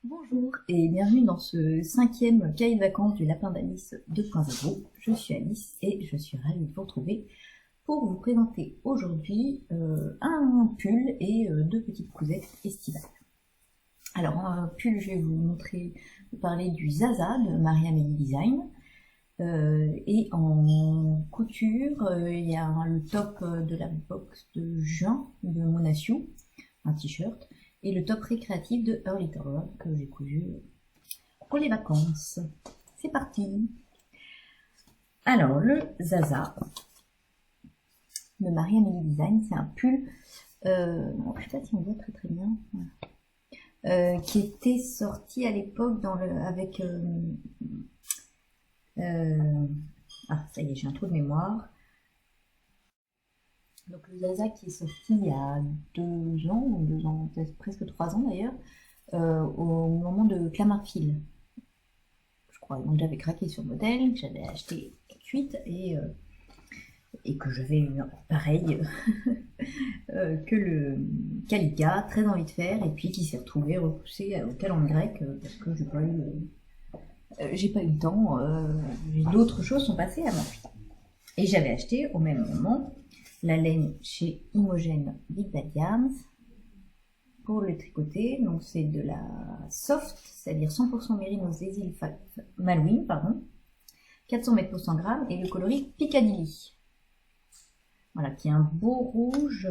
Bonjour et bienvenue dans ce 5e cahier de vacances du Lapin d'Alice 2.0. Je suis Alice et je suis ravie de vous retrouver pour vous présenter aujourd'hui un pull et deux petites cousettes estivales. Alors un pull, je vais vous parler du Zaza de Marie-Amélie Design. Et en couture, il y a le top de la box de juin de Monasiu, un t-shirt, et le top récréatif de Early Little que j'ai cousu pour les vacances. C'est parti. Alors le Zaza de Marie-Amélie Design, c'est un pull, je ne sais pas si on voit très bien, voilà. Qui était sorti à l'époque avec ça y est, j'ai un trou de mémoire. Donc le Zaza qui est sorti il y a 2 ans, presque 3 ans d'ailleurs, au moment de Clamart-Fil, je crois. Donc j'avais craqué sur le modèle, que j'avais acheté tout de suite et que j'avais eu pareil que le Calica, très envie de faire, et puis qui s'est retrouvé repoussé au calendrier grec parce que j'ai pas eu le temps, d'autres choses sont passées avant. Et j'avais acheté au même moment la laine chez Imogen Big Bad Yarns pour le tricoter. Donc c'est de la soft, c'est-à-dire 100% mérinos des îles Malouines, 400 mètres pour 100 grammes, et le coloris Piccadilly. Voilà, qui est un beau rouge.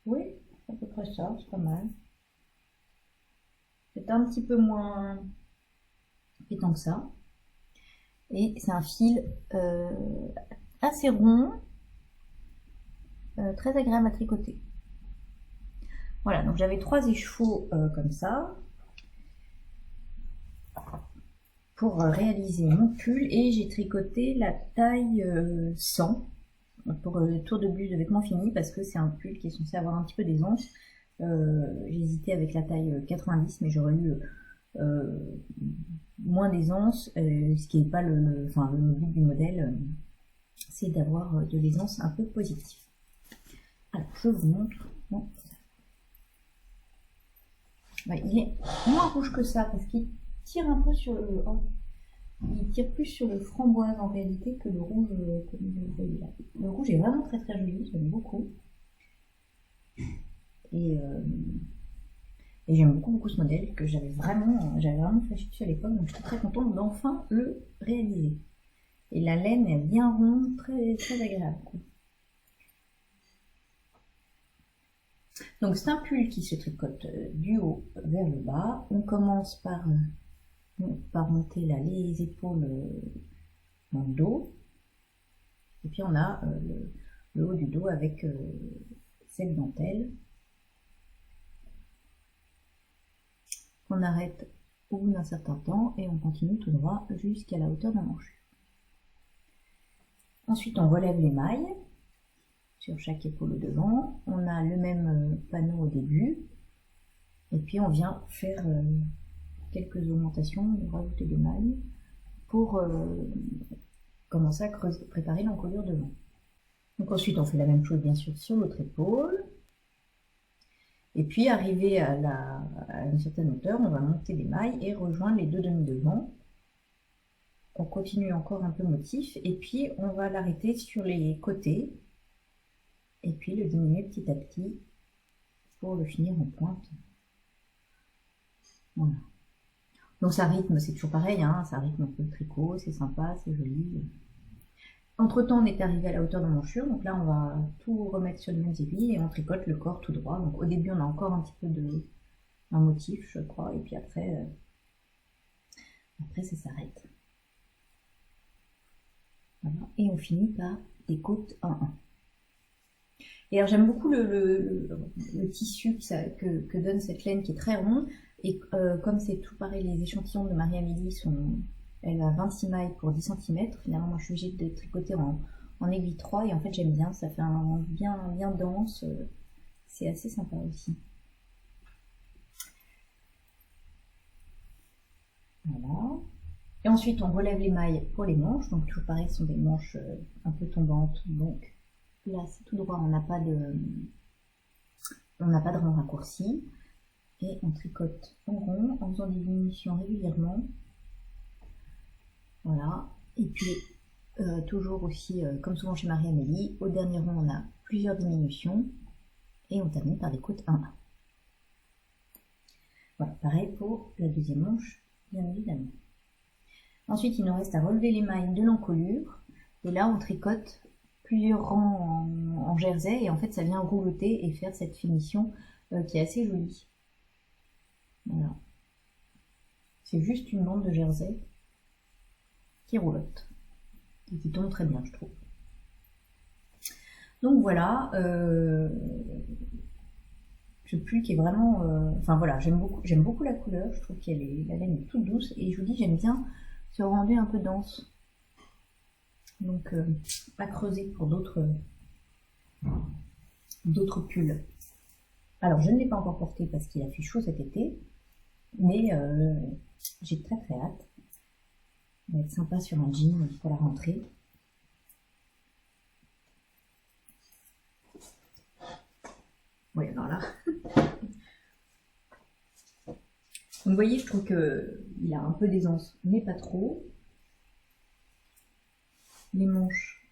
Oui, à peu près ça, c'est pas mal. C'est un petit peu moins pétant que ça. Et c'est un fil assez rond, très agréable à tricoter. Voilà, donc j'avais 3 échevaux comme ça pour réaliser mon pull, et j'ai tricoté la taille 100 pour le tour de buse de vêtements finis, parce que c'est un pull qui est censé avoir un petit peu d'aisance. J'ai hésité avec la taille 90, mais j'aurais eu moins d'aisance, ce qui n'est pas le but du modèle, c'est d'avoir de l'aisance un peu positive. Alors je vous montre. Bon. Ouais, il est moins rouge que ça parce qu'il tire un peu sur il tire plus sur le framboise en réalité que le rouge comme vous le voyez là. Le rouge est vraiment très très joli, j'aime beaucoup. Et j'aime beaucoup ce modèle que j'avais vraiment flashé dessus à l'époque, donc je suis très contente d'enfin le réaliser. Et la laine est bien ronde, très, très agréable. Donc c'est un pull qui se tricote du haut vers le bas. On commence par monter là les épaules dans le dos. Et puis on a le haut du dos avec cette dentelle. On arrête au bout d'un certain temps et on continue tout droit jusqu'à la hauteur d'un manche. Ensuite on relève les mailles sur chaque épaule au devant. On a le même panneau au début. Et puis on vient faire quelques augmentations, rajouter des mailles pour commencer à préparer l'encolure devant. Donc ensuite on fait la même chose bien sûr sur l'autre épaule. Et puis arrivé à une certaine hauteur, on va monter des mailles et rejoindre les deux demi-devants. On continue encore un peu motif et puis on va l'arrêter sur les côtés et puis le diminuer petit à petit pour le finir en pointe. Voilà. Donc ça rythme, c'est toujours pareil, hein, ça rythme un peu le tricot, c'est sympa, c'est joli. Entre temps, on est arrivé à la hauteur de l'emmanchure, donc là on va tout remettre sur les mêmes aiguilles et on tricote le corps tout droit. Donc au début, on a encore un petit peu d'un motif, je crois, et puis après ça s'arrête. Voilà. Et on finit par des côtes 1-1. Et alors j'aime beaucoup le tissu que donne cette laine qui est très rond. Et comme c'est tout pareil, les échantillons de Marie-Amélie elle a 26 mailles pour 10 cm. Finalement, moi je suis obligée de tricoter en aiguille 3 et en fait j'aime bien, ça fait un bien dense. C'est assez sympa aussi. Voilà. Et ensuite on relève les mailles pour les manches. Donc toujours pareil, ce sont des manches un peu tombantes. Donc là c'est tout droit, on n'a pas de rang raccourci. et on tricote en rond en faisant des diminutions régulièrement. Voilà, et puis toujours aussi, comme souvent chez Marie-Amélie, au dernier rond on a plusieurs diminutions et on termine par des côtes 1. Voilà, pareil pour la deuxième manche, bien évidemment. Ensuite, il nous reste à relever les mailles de l'encolure, et là on tricote plusieurs rangs en jersey, et en fait ça vient rouloter et faire cette finition qui est assez jolie. Voilà. C'est juste une bande de jersey qui roulotte, et qui tombe très bien, je trouve. Donc voilà, ce pull qui est vraiment... Enfin voilà, j'aime beaucoup la couleur, je trouve qu'elle est, la laine est toute douce, et je vous dis, j'aime bien ce rendu un peu dense. Donc à creuser pour d'autres pulls. Alors je ne l'ai pas encore porté parce qu'il a fait chaud cet été, mais j'ai très très hâte. Il va être sympa sur un jean pour la rentrée. Oui, alors là. Donc vous voyez, je trouve qu'il a un peu d'aisance, mais pas trop. Les manches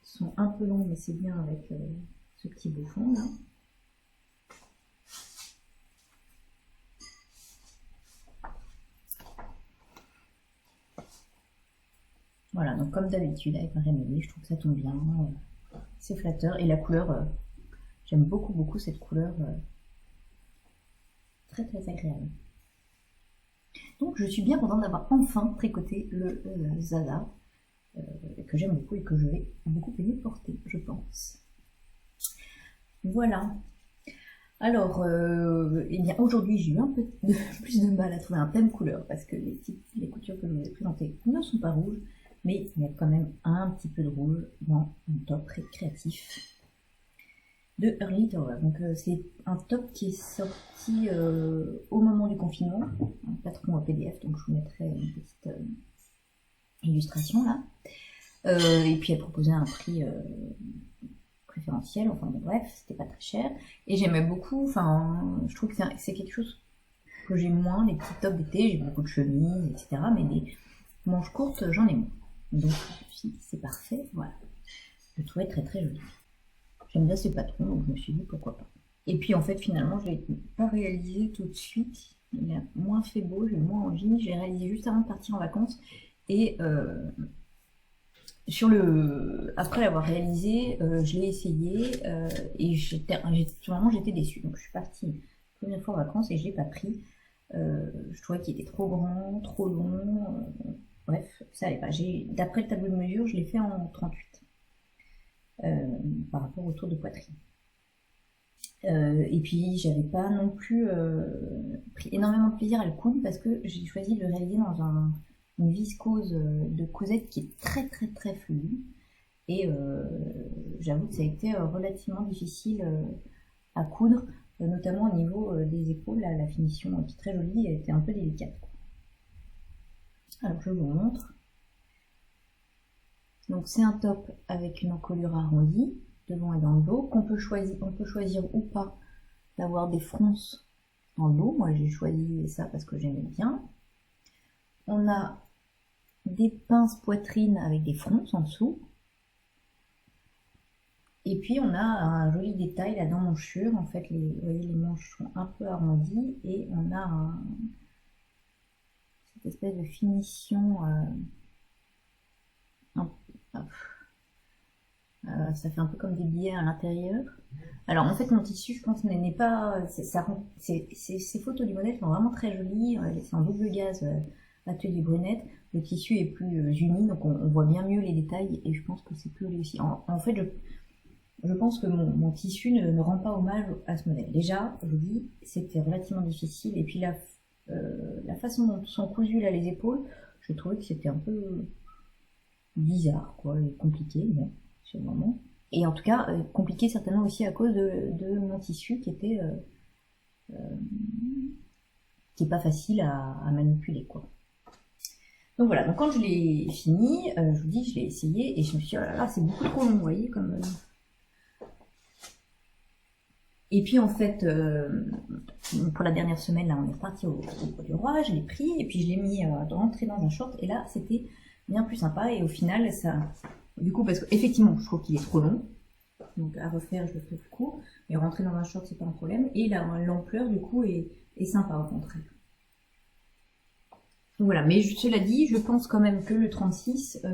sont un peu longues, mais c'est bien avec ce petit bouffon là. Voilà, donc comme d'habitude avec Marie-Amélie, je trouve que ça tombe bien, c'est flatteur. Et la couleur, j'aime beaucoup cette couleur, très très agréable. Donc je suis bien contente d'avoir enfin tricoté le Zaza, que j'aime beaucoup et que je vais beaucoup aimer porter, je pense. Voilà. Alors, eh bien aujourd'hui j'ai eu un peu plus de mal à trouver un thème couleur parce que les coutures que je vous ai présentées ne sont pas rouges, mais il y a quand même un petit peu de rouge dans mon top créatif de Early Tower. Donc c'est un top qui est sorti au moment du confinement, un patron PDF, donc je vous mettrai une petite illustration là. Et puis elle proposait un prix préférentiel, enfin bon, bref, c'était pas très cher. Et j'aimais beaucoup, enfin je trouve que c'est quelque chose que j'ai moins, les petits tops d'été, j'ai beaucoup de chemises, etc. Mais des manches courtes, j'en ai moins. Donc c'est parfait, voilà. Je le trouvais très très joli. J'aime bien ces patrons, donc je me suis dit pourquoi pas. Et puis en fait finalement je l'ai pas réalisé tout de suite. Il a moins fait beau, j'ai moins envie. J'ai réalisé juste avant de partir en vacances. Et après l'avoir réalisé, je l'ai essayé et j'étais déçue. Donc je suis partie la première fois en vacances et je l'ai pas pris. Je trouvais qu'il était trop grand, trop long. Bref, ça allait pas. D'après le tableau de mesure, je l'ai fait en 38 par rapport au tour de poitrine. Et puis j'avais pas non plus pris énormément de plaisir à le coudre parce que j'ai choisi de le réaliser dans une viscose de Cosette qui est très très très fluide. Et j'avoue que ça a été relativement difficile à coudre, notamment au niveau des épaules. Là, la finition qui est très jolie, elle était un peu délicate. Alors je vous montre. Donc c'est un top avec une encolure arrondie, devant et dans le dos, on peut choisir ou pas d'avoir des fronces dans le dos. Moi j'ai choisi ça parce que j'aimais bien. On a des pinces poitrine avec des fronces en dessous. Et puis on a un joli détail là dans l'enchure. En fait, vous voyez, les manches sont un peu arrondies et on a cette espèce de finition. Ça fait un peu comme des billets à l'intérieur. Alors en fait mon tissu, je pense, n'est pas... Ces photos du modèle sont vraiment très jolies. C'est en double gaze atelier brunette. Le tissu est plus uni, donc on voit bien mieux les détails et je pense que c'est plus joli aussi. En fait, je pense que mon tissu ne rend pas hommage à ce modèle. Déjà, je vous dis, c'était relativement difficile. Et puis la façon dont sont cousues là les épaules, je trouvais que c'était un peu bizarre, quoi, et compliqué, bon, sur le moment. Et en tout cas, compliqué certainement aussi à cause de mon tissu qui était qui est pas facile à manipuler, quoi. Donc voilà, donc quand je l'ai fini, je vous dis, je l'ai essayé et je me suis dit, oh là là, c'est beaucoup trop long, vous voyez, comme... Et puis en fait, pour la dernière semaine, là, on est reparti au Bois du Roi, je l'ai pris, et puis je l'ai mis rentré dans un short, et là, c'était bien plus sympa, et au final, ça... Du coup, parce qu'effectivement, je trouve qu'il est trop long, donc à refaire, je le ferai plus court, mais rentrer dans un short, c'est pas un problème, et l'ampleur, du coup, est sympa, au contraire. Donc voilà, mais cela dit, je pense quand même que le 36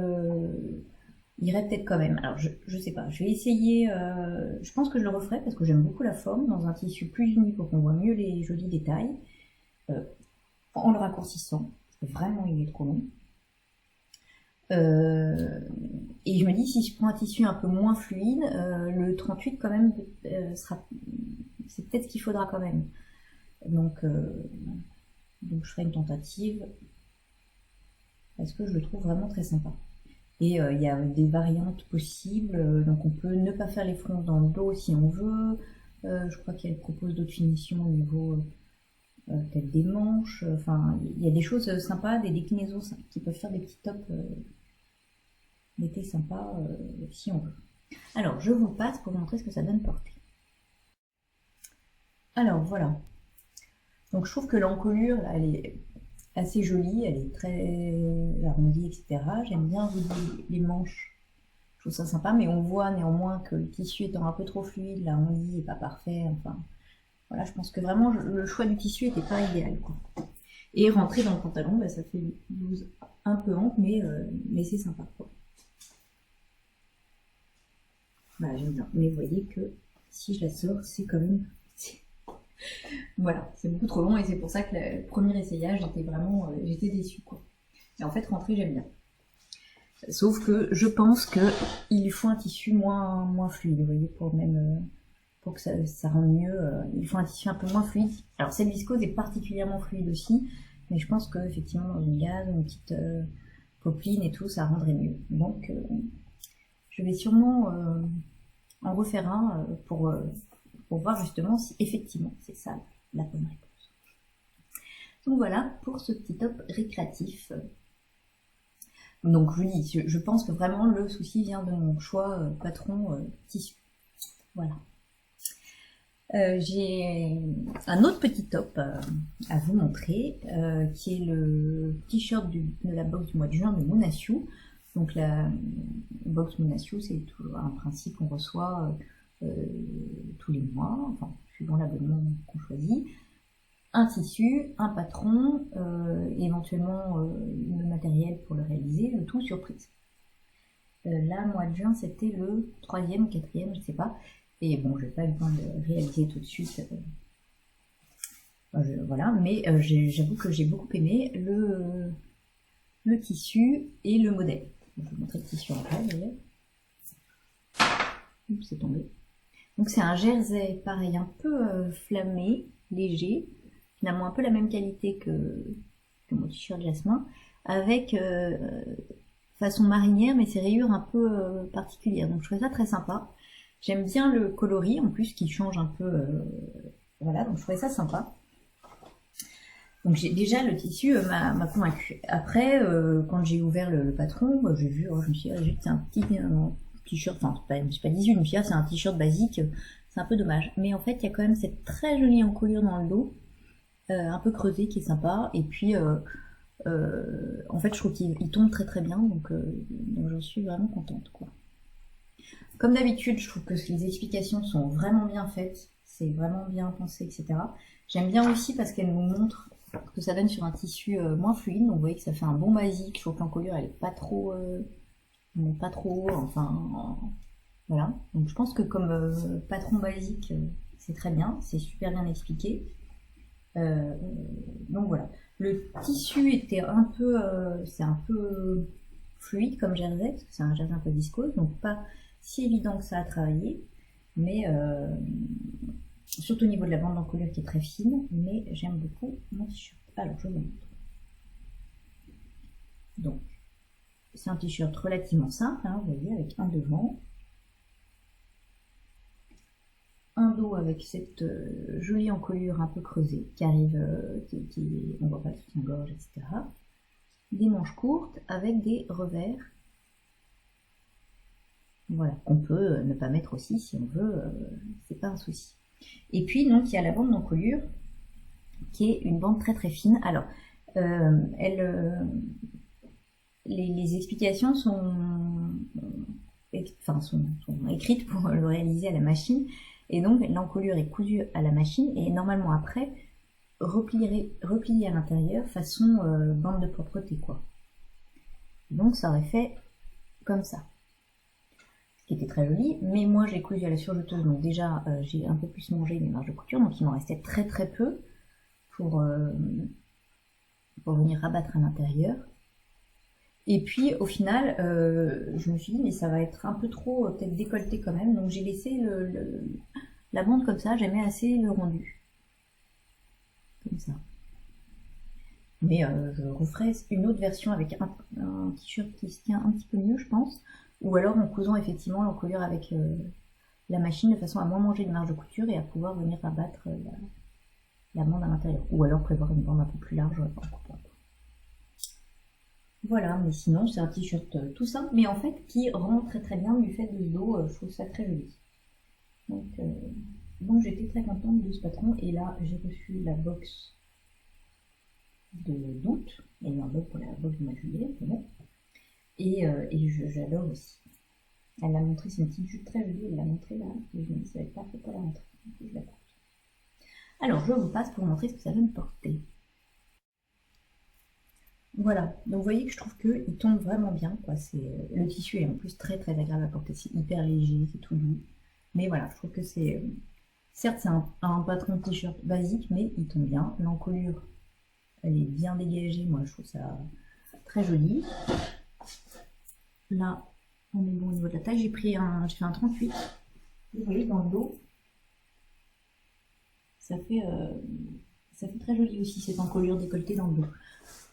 irait peut-être quand même. Alors je sais pas, je vais essayer, je pense que je le referai parce que j'aime beaucoup la forme, dans un tissu plus uni pour qu'on voit mieux les jolis détails, en le raccourcissant, parce que vraiment il est trop long. Et je me dis, si je prends un tissu un peu moins fluide, le 38 quand même sera, c'est peut-être ce qu'il faudra quand même. Donc je ferai une tentative parce que je le trouve vraiment très sympa. Et il y a des variantes possibles, donc on peut ne pas faire les fronces dans le dos si on veut. Je crois qu'elle propose d'autres finitions au niveau peut-être des manches. Enfin, il y a des choses sympas, des déclinaisons qui peuvent faire des petits tops d'été sympas si on veut. Alors, je vous passe pour vous montrer ce que ça donne porté. Alors, voilà. Donc, je trouve que l'encolure, là, elle est assez jolie, elle est très arrondie, etc. J'aime bien les manches, je trouve ça sympa, mais on voit néanmoins que le tissu étant un peu trop fluide, l'arrondi n'est pas parfait, enfin, voilà, je pense que vraiment le choix du tissu n'était pas idéal, quoi. Et rentrer dans le pantalon, bah, ça fait une blouse un peu ample, mais c'est sympa, quoi. Voilà, j'aime bien, mais vous voyez que si je la sors, c'est quand même... Voilà, c'est beaucoup trop long et c'est pour ça que le premier essayage, j'étais déçue, quoi. Et en fait, rentrer, j'aime bien. Sauf que je pense qu'il faut un tissu moins fluide, vous voyez, pour que ça rende mieux, il faut un tissu un peu moins fluide. Alors cette viscose est particulièrement fluide aussi, mais je pense qu'effectivement dans une gaze, une petite popeline et tout, ça rendrait mieux. Donc je vais sûrement en refaire un pour voir justement si effectivement c'est ça la bonne réponse. Donc voilà pour ce petit top récréatif. Donc je vous dis, je pense que vraiment le souci vient de mon choix patron tissu. Voilà. J'ai un autre petit top à vous montrer, qui est le t-shirt de la box du mois de juin de Moonashu. Donc la box Moonashu, c'est un principe qu'on reçoit tous les mois, enfin suivant l'abonnement qu'on choisit. Un tissu, un patron, éventuellement le matériel pour le réaliser, le tout surprise. Là, mois de juin, c'était le 3e ou 4e, je sais pas. Et bon, je n'ai pas eu le temps de réaliser tout de suite. Voilà, mais j'avoue que j'ai beaucoup aimé le tissu et le modèle. Je vais vous montrer le tissu après, d'ailleurs. Oups, c'est tombé. Donc c'est un jersey, pareil, un peu flammé, léger, finalement un peu la même qualité que mon t-shirt Jasmin, avec façon marinière, mais ses rayures un peu particulières. Donc je trouve ça très sympa. J'aime bien le coloris en plus qui change un peu. Voilà, donc je trouvais ça sympa. Donc déjà le tissu m'a convaincu. Après, quand j'ai ouvert le patron, j'ai vu, je me suis dit, c'est un petit t-shirt, enfin je me suis pas 18, je me suis dit, c'est un t-shirt basique, c'est un peu dommage. Mais en fait, il y a quand même cette très jolie encolure dans le dos, un peu creusée qui est sympa. Et puis, en fait, je trouve qu'il tombe très très bien, donc j'en suis vraiment contente, quoi. Comme d'habitude, je trouve que les explications sont vraiment bien faites, c'est vraiment bien pensé, etc. J'aime bien aussi parce qu'elle nous montre que ça donne sur un tissu moins fluide, donc vous voyez que ça fait un bon basique. Je trouve que l'encolure elle est pas trop haut, enfin voilà. Donc je pense que comme patron basique, c'est très bien, c'est super bien expliqué. Donc voilà. Le tissu était c'est un peu fluide comme jersey, parce que c'est un jersey un peu viscose, donc pas si évident que ça à travailler, mais surtout au niveau de la bande d'encolure qui est très fine, mais j'aime beaucoup mon t-shirt. Alors je vous montre. Donc c'est un t-shirt relativement simple, hein, vous voyez, avec un devant, un dos avec cette jolie encolure un peu creusée qui arrive, on voit pas le soutien-gorge, etc. Des manches courtes avec des revers. Voilà, qu'on peut ne pas mettre aussi si on veut, c'est pas un souci. Et puis donc il y a la bande d'encolure qui est une bande très très fine. Alors les explications sont écrites pour le réaliser à la machine, et donc l'encolure est cousue à la machine et normalement après repliée à l'intérieur façon bande de propreté quoi. Donc ça aurait fait comme ça, ce qui était très joli, mais moi j'ai cousu à la surjeteuse, donc déjà j'ai un peu plus mangé mes marges de couture, donc il m'en restait très très peu pour venir rabattre à l'intérieur. Et puis au final, je me suis dit mais ça va être un peu trop peut-être décolleté quand même, donc j'ai laissé la bande comme ça, j'aimais assez le rendu. Comme ça. Mais je referai une autre version avec un t-shirt qui se tient un petit peu mieux je pense, ou alors en cousant effectivement l'encolure avec la machine de façon à moins manger de marge de couture et à pouvoir venir rabattre la bande à l'intérieur, ou alors prévoir une bande un peu plus large en coupant. Voilà, mais sinon c'est un t-shirt tout simple, mais en fait qui rend très très bien du fait de ce dos, je trouve ça très joli. Donc j'étais très contente de ce patron, et là j'ai reçu la box d'août, il y a eu un bug pour la box du mois de juillet, bon. Et j'adore aussi. Elle l'a montré, c'est une petite jupe très jolie, elle l'a montré là, et je me dis ça va être parfait pour la rentrée, donc je la porte. Alors je vous passe pour vous montrer ce que ça va me porter. Voilà, donc vous voyez que je trouve qu'il tombe vraiment bien, quoi. Le tissu est en plus très très agréable à porter, c'est hyper léger, c'est tout doux. Mais voilà, je trouve que c'est... Certes c'est un patron de t-shirt basique, mais il tombe bien. L'encolure, elle est bien dégagée, moi je trouve ça très joli. Là, on est bon au niveau de la taille, j'ai fait un 38. Vous voyez dans le dos, ça fait très joli aussi cette encolure décolletée dans le dos.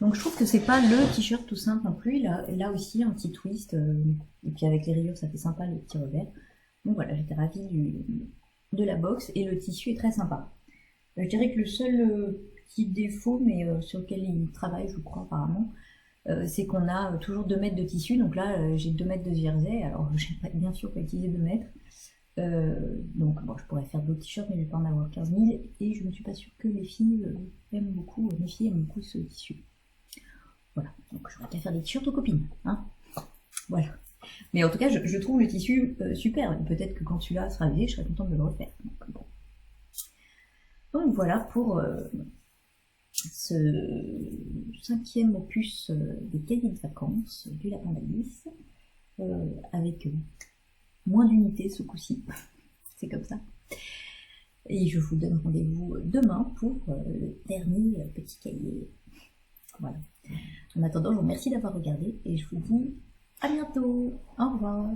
Donc je trouve que c'est pas le t-shirt tout simple non plus, là aussi un petit twist, et puis avec les rayures ça fait sympa les petits revers. Donc voilà, j'étais ravie de la box, et le tissu est très sympa. Je dirais que le seul petit défaut, mais sur lequel il travaille je crois apparemment, c'est qu'on a toujours 2 mètres de tissu, donc là j'ai 2 mètres de jersey, alors je sais bien sûr pas utiliser 2 mètres. Donc bon, je pourrais faire d'autres t-shirts, mais je vais pas en avoir 15 000, et je ne suis pas sûre que les filles aiment beaucoup, mes filles aiment beaucoup ce tissu. Voilà, donc j'aurais qu'à faire des t-shirts aux copines, hein. Voilà. Mais en tout cas, je trouve le tissu super, et peut-être que quand celui-là sera arrivé, je serai contente de le refaire. Donc voilà pour ce 5e opus des cahiers de vacances du Lapin d'Alice, avec moins d'unités ce coup-ci, c'est comme ça. Et je vous donne rendez-vous demain pour le dernier petit cahier. Voilà. En attendant, je vous remercie d'avoir regardé, et je vous dis à bientôt. Au revoir.